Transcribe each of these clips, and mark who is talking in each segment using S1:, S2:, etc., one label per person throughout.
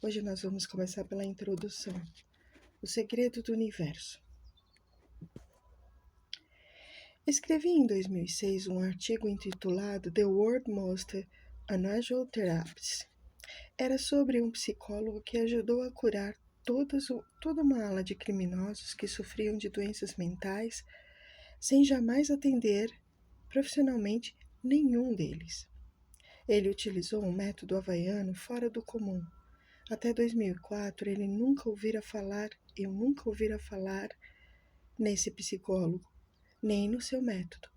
S1: Hoje nós vamos começar pela introdução. O segredo do universo. Escrevi em 2006 um artigo intitulado The World Most Unusual Therapies. Era sobre um psicólogo que ajudou a curar toda uma ala de criminosos que sofriam de doenças mentais sem jamais atender profissionalmente nenhum deles. Ele utilizou um método havaiano fora do comum. Até 2004, eu nunca ouvira falar nesse psicólogo, nem no seu método.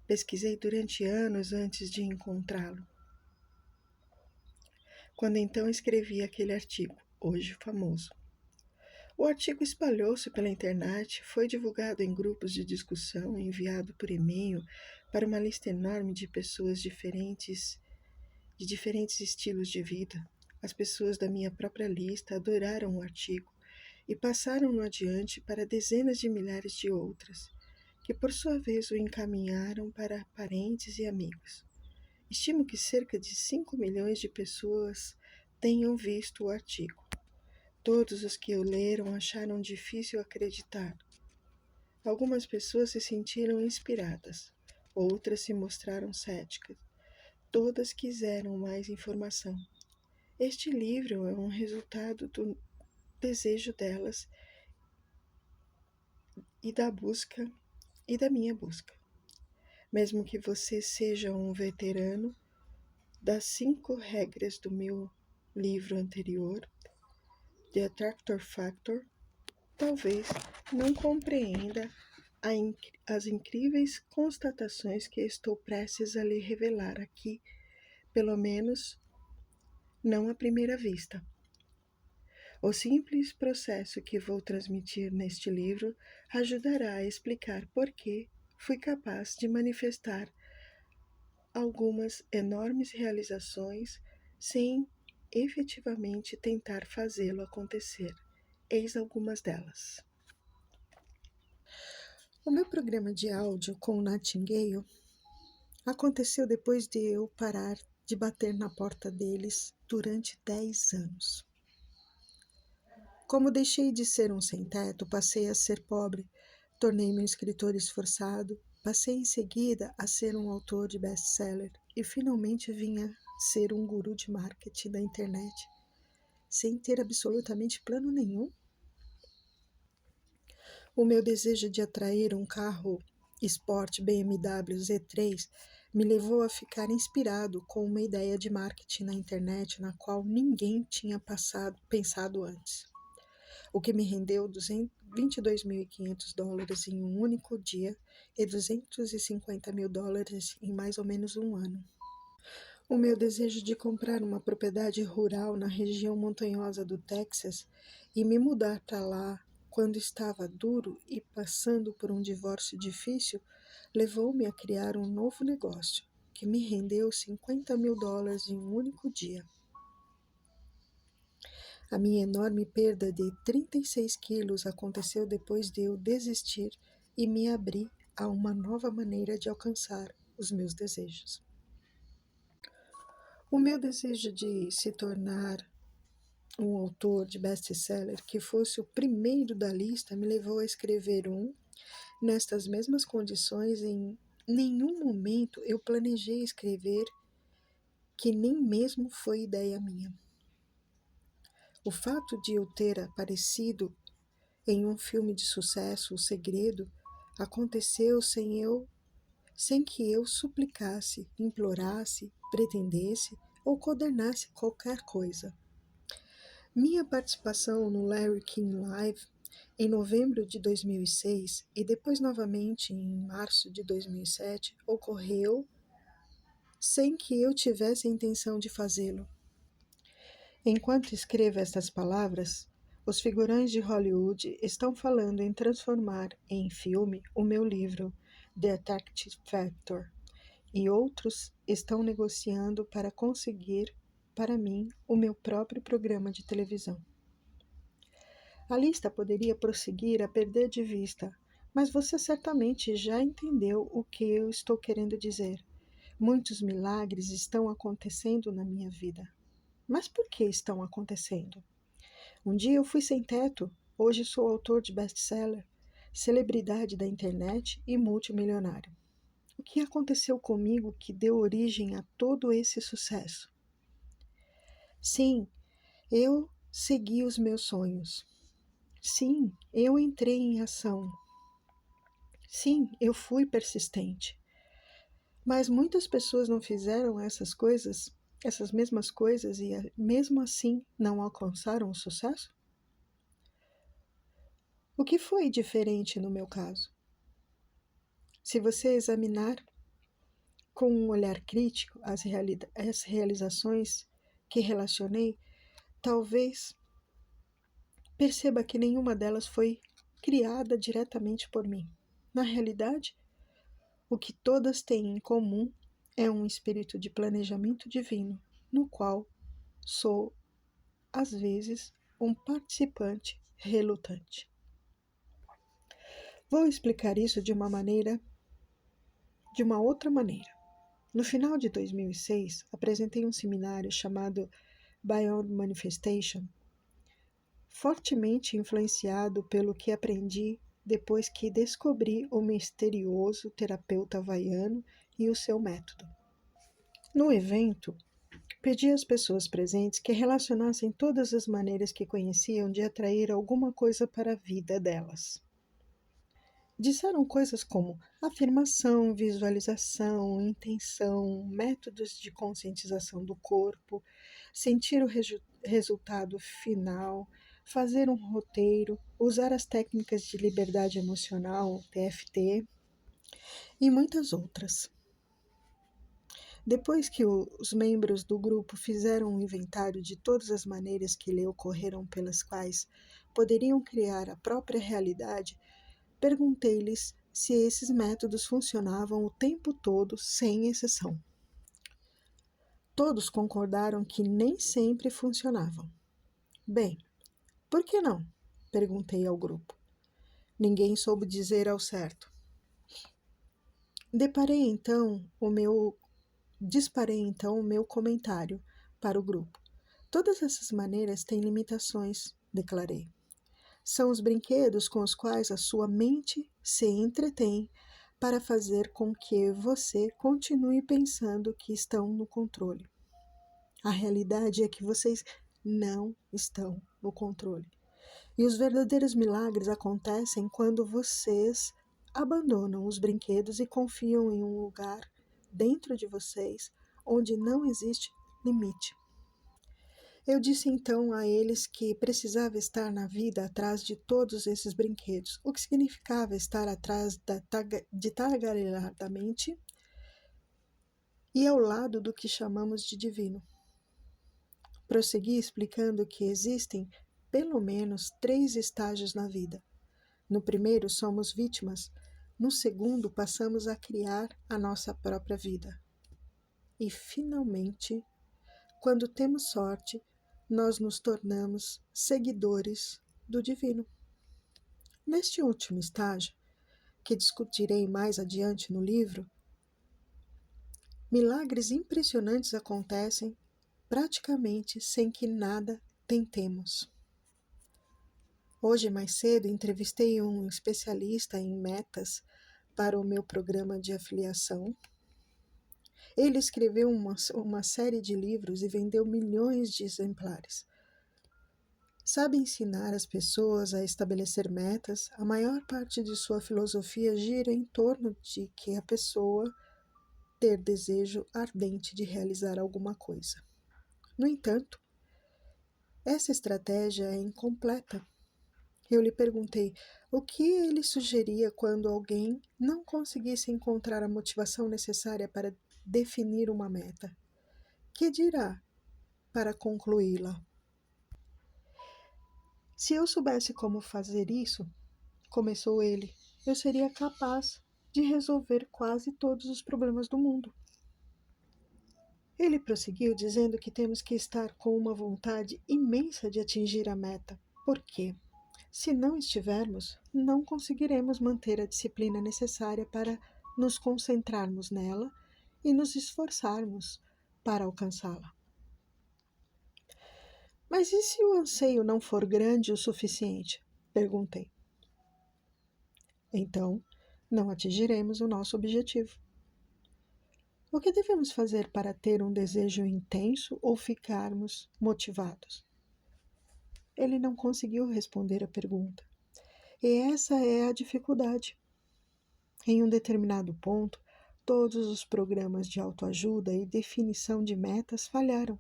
S1: Pesquisei durante anos antes de encontrá-lo. Quando então escrevi aquele artigo, hoje famoso. O artigo espalhou-se pela internet, foi divulgado em grupos de discussão, enviado por e-mail para uma lista enorme de pessoas de diferentes estilos de vida. As pessoas da minha própria lista adoraram o artigo e passaram-no adiante para dezenas de milhares de outras, que por sua vez o encaminharam para parentes e amigos. Estimo que cerca de 5 milhões de pessoas tenham visto o artigo. Todos os que o leram acharam difícil acreditar. Algumas pessoas se sentiram inspiradas, outras se mostraram céticas. Todas quiseram mais informação. Este livro é um resultado do desejo delas e da minha busca. Mesmo que você seja um veterano das 5 regras do meu livro anterior, The Attractor Factor, talvez não compreenda as incríveis constatações que estou prestes a lhe revelar aqui, pelo menos não à primeira vista. O simples processo que vou transmitir neste livro ajudará a explicar por que fui capaz de manifestar algumas enormes realizações sem efetivamente tentar fazê-lo acontecer. Eis algumas delas. O meu programa de áudio com o Nightingale aconteceu depois de eu parar de bater na porta deles durante 10 anos. Como deixei de ser um sem-teto, passei a ser pobre, tornei-me um escritor esforçado, passei em seguida a ser um autor de best-seller e finalmente vim a ser um guru de marketing da internet, sem ter absolutamente plano nenhum. O meu desejo de atrair um carro Sport BMW Z3 me levou a ficar inspirado com uma ideia de marketing na internet na qual ninguém tinha pensado antes, o que me rendeu $22.500 em um único dia e $250 mil em mais ou menos um ano. O meu desejo de comprar uma propriedade rural na região montanhosa do Texas e me mudar para lá quando estava duro e passando por um divórcio difícil levou-me a criar um novo negócio, que me rendeu $50 mil em um único dia. A minha enorme perda de 36 quilos aconteceu depois de eu desistir e me abrir a uma nova maneira de alcançar os meus desejos. O meu desejo de se tornar um autor de best-seller que fosse o primeiro da lista me levou a escrever nestas mesmas condições. Em nenhum momento eu planejei escrever, que nem mesmo foi ideia minha. O fato de eu ter aparecido em um filme de sucesso, O Segredo, aconteceu sem que eu suplicasse, implorasse, pretendesse ou coordenasse qualquer coisa. Minha participação no Larry King Live em novembro de 2006 e depois novamente em março de 2007 ocorreu sem que eu tivesse a intenção de fazê-lo. Enquanto escrevo estas palavras, os figurões de Hollywood estão falando em transformar em filme o meu livro The Attractor Factor, e outros estão negociando para conseguir para mim o meu próprio programa de televisão. A lista poderia prosseguir a perder de vista, mas você certamente já entendeu o que eu estou querendo dizer. Muitos milagres estão acontecendo na minha vida. Mas por que estão acontecendo? Um dia eu fui sem teto, hoje sou autor de best-seller, celebridade da internet e multimilionário. O que aconteceu comigo que deu origem a todo esse sucesso? Sim, eu segui os meus sonhos. Sim, eu entrei em ação. Sim, eu fui persistente. Mas muitas pessoas não fizeram essas mesmas coisas e mesmo assim não alcançaram o sucesso? O que foi diferente no meu caso? Se você examinar com um olhar crítico as realizações que relacionei, talvez perceba que nenhuma delas foi criada diretamente por mim. Na realidade, o que todas têm em comum é um espírito de planejamento divino, no qual sou, às vezes, um participante relutante. Vou explicar isso de uma outra maneira. No final de 2006, apresentei um seminário chamado Beyond Manifestation, fortemente influenciado pelo que aprendi depois que descobri o misterioso terapeuta havaiano e o seu método. No evento, pedi às pessoas presentes que relacionassem todas as maneiras que conheciam de atrair alguma coisa para a vida delas. Disseram coisas como afirmação, visualização, intenção, métodos de conscientização do corpo, sentir o resultado final, fazer um roteiro, usar as técnicas de liberdade emocional, TFT, e muitas outras. Depois que os membros do grupo fizeram um inventário de todas as maneiras que lhe ocorreram pelas quais poderiam criar a própria realidade, perguntei-lhes se esses métodos funcionavam o tempo todo, sem exceção. Todos concordaram que nem sempre funcionavam. Bem, por que não? Perguntei ao grupo. Ninguém soube dizer ao certo. Disparei então o meu comentário para o grupo. Todas essas maneiras têm limitações, declarei. São os brinquedos com os quais a sua mente se entretém para fazer com que você continue pensando que estão no controle. A realidade é que vocês não estão no controle. E os verdadeiros milagres acontecem quando vocês abandonam os brinquedos e confiam em um lugar dentro de vocês onde não existe limite. Eu disse então a eles que precisava estar na vida atrás de todos esses brinquedos, o que significava estar atrás de tagareladamente e ao lado do que chamamos de divino. Prossegui explicando que existem pelo menos 3 estágios na vida. No primeiro, somos vítimas. No segundo, passamos a criar a nossa própria vida. E, finalmente, quando temos sorte, nós nos tornamos seguidores do divino. Neste último estágio, que discutirei mais adiante no livro, milagres impressionantes acontecem praticamente sem que nada tentemos. Hoje, mais cedo, entrevistei um especialista em metas para o meu programa de afiliação. Ele escreveu uma série de livros e vendeu milhões de exemplares. Sabe ensinar as pessoas a estabelecer metas. A maior parte de sua filosofia gira em torno de que a pessoa ter desejo ardente de realizar alguma coisa. No entanto, essa estratégia é incompleta. Eu lhe perguntei o que ele sugeria quando alguém não conseguisse encontrar a motivação necessária para definir uma meta. Que dirá para concluí-la? Se eu soubesse como fazer isso, começou ele, eu seria capaz de resolver quase todos os problemas do mundo. Ele prosseguiu dizendo que temos que estar com uma vontade imensa de atingir a meta. Por quê? Se não estivermos, não conseguiremos manter a disciplina necessária para nos concentrarmos nela e nos esforçarmos para alcançá-la. Mas e se o anseio não for grande o suficiente? Perguntei. Então, não atingiremos o nosso objetivo. O que devemos fazer para ter um desejo intenso ou ficarmos motivados? Ele não conseguiu responder a pergunta. E essa é a dificuldade. Em um determinado ponto, todos os programas de autoajuda e definição de metas falharam.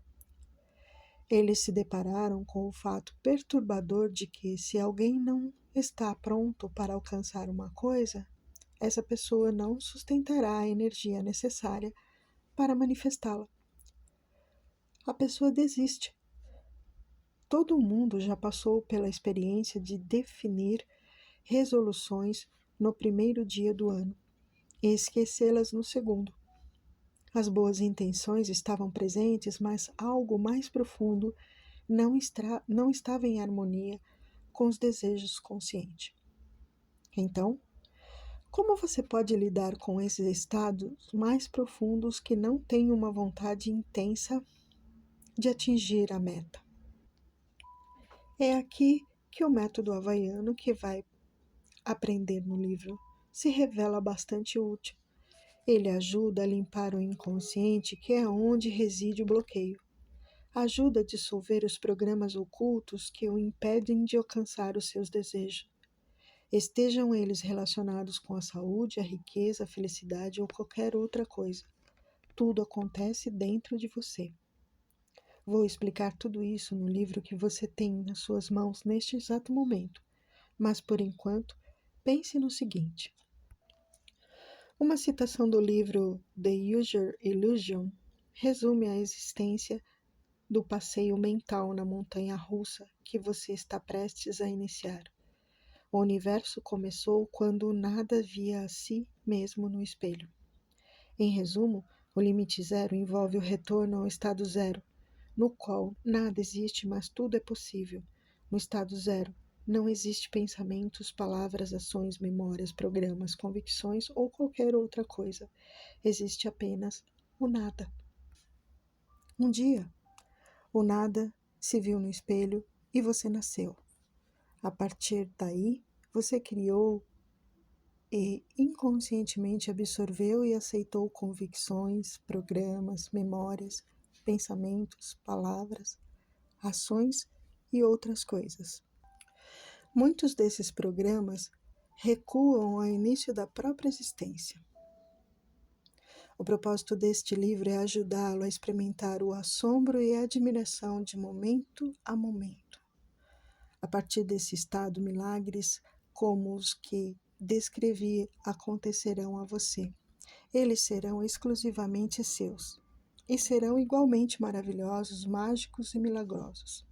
S1: Eles se depararam com o fato perturbador de que, se alguém não está pronto para alcançar uma coisa, essa pessoa não sustentará a energia necessária para manifestá-la. A pessoa desiste. Todo mundo já passou pela experiência de definir resoluções no primeiro dia do ano e esquecê-las no segundo. As boas intenções estavam presentes, mas algo mais profundo não estava em harmonia com os desejos conscientes. Então, como você pode lidar com esses estados mais profundos que não têm uma vontade intensa de atingir a meta? É aqui que o método havaiano que vai aprender no livro se revela bastante útil. Ele ajuda a limpar o inconsciente, que é onde reside o bloqueio. Ajuda a dissolver os programas ocultos que o impedem de alcançar os seus desejos. Estejam eles relacionados com a saúde, a riqueza, a felicidade ou qualquer outra coisa. Tudo acontece dentro de você. Vou explicar tudo isso no livro que você tem nas suas mãos neste exato momento. Mas, por enquanto, pense no seguinte. Uma citação do livro The User Illusion resume a existência do passeio mental na montanha russa que você está prestes a iniciar. O universo começou quando nada via a si mesmo no espelho. Em resumo, o limite zero envolve o retorno ao estado zero, no qual nada existe, mas tudo é possível. No estado zero, não existe pensamentos, palavras, ações, memórias, programas, convicções ou qualquer outra coisa. Existe apenas o nada. Um dia, o nada se viu no espelho e você nasceu. A partir daí, você criou e inconscientemente absorveu e aceitou convicções, programas, memórias, pensamentos, palavras, ações e outras coisas. Muitos desses programas recuam ao início da própria existência. O propósito deste livro é ajudá-lo a experimentar o assombro e a admiração de momento a momento. A partir desse estado, milagres como os que descrevi acontecerão a você. Eles serão exclusivamente seus e serão igualmente maravilhosos, mágicos e milagrosos.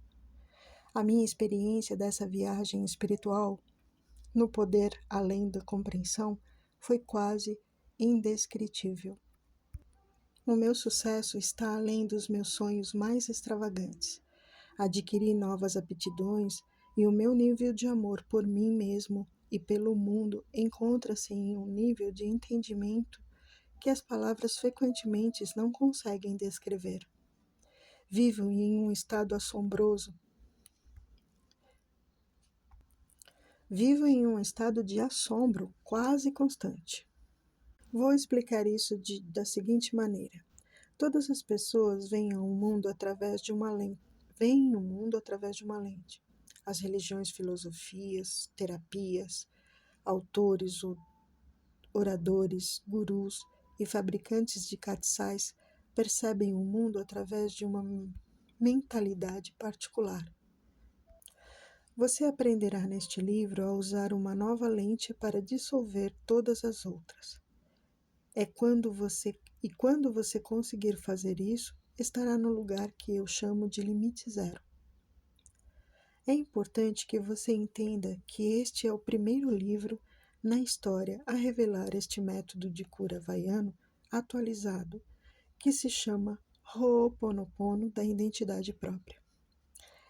S1: A minha experiência dessa viagem espiritual, no poder além da compreensão, foi quase indescritível. O meu sucesso está além dos meus sonhos mais extravagantes. Adquiri novas aptidões e o meu nível de amor por mim mesmo e pelo mundo encontra-se em um nível de entendimento que as palavras frequentemente não conseguem descrever. Vivo em um estado assombroso. Vivo em um estado de assombro quase constante. Vou explicar isso da seguinte maneira. Todas as pessoas veem o mundo através de uma lente. Veem o mundo através de uma lente. As religiões, filosofias, terapias, autores, oradores, gurus e fabricantes de catsais percebem o mundo através de uma mentalidade particular. Você aprenderá neste livro a usar uma nova lente para dissolver todas as outras. Quando você conseguir fazer isso, estará no lugar que eu chamo de limite zero. É importante que você entenda que este é o primeiro livro na história a revelar este método de cura havaiano atualizado, que se chama Ho'oponopono da identidade própria.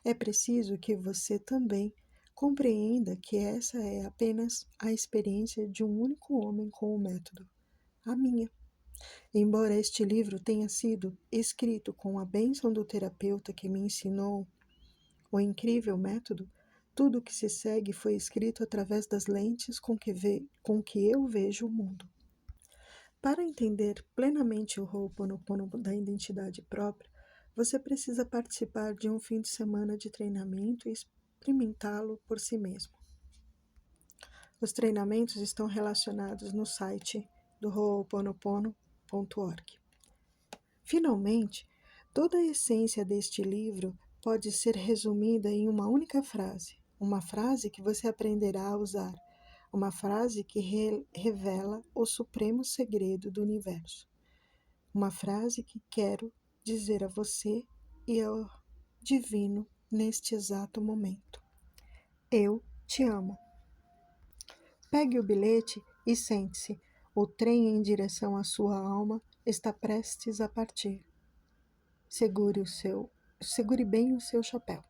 S1: É preciso que você também compreenda que essa é apenas a experiência de um único homem com o método, a minha. Embora este livro tenha sido escrito com a bênção do terapeuta que me ensinou O incrível método? Tudo o que se segue foi escrito através das lentes com que eu vejo o mundo. Para entender plenamente o Ho'oponopono da identidade própria, você precisa participar de um fim de semana de treinamento e experimentá-lo por si mesmo. Os treinamentos estão relacionados no site do ho'oponopono.org. Finalmente, toda a essência deste livro pode ser resumida em uma única frase, uma frase que você aprenderá a usar, uma frase que revela o supremo segredo do universo, uma frase que quero dizer a você e ao divino neste exato momento. Eu te amo. Pegue o bilhete e sente-se. O trem em direção à sua alma está prestes a partir. Segure bem o seu chapéu.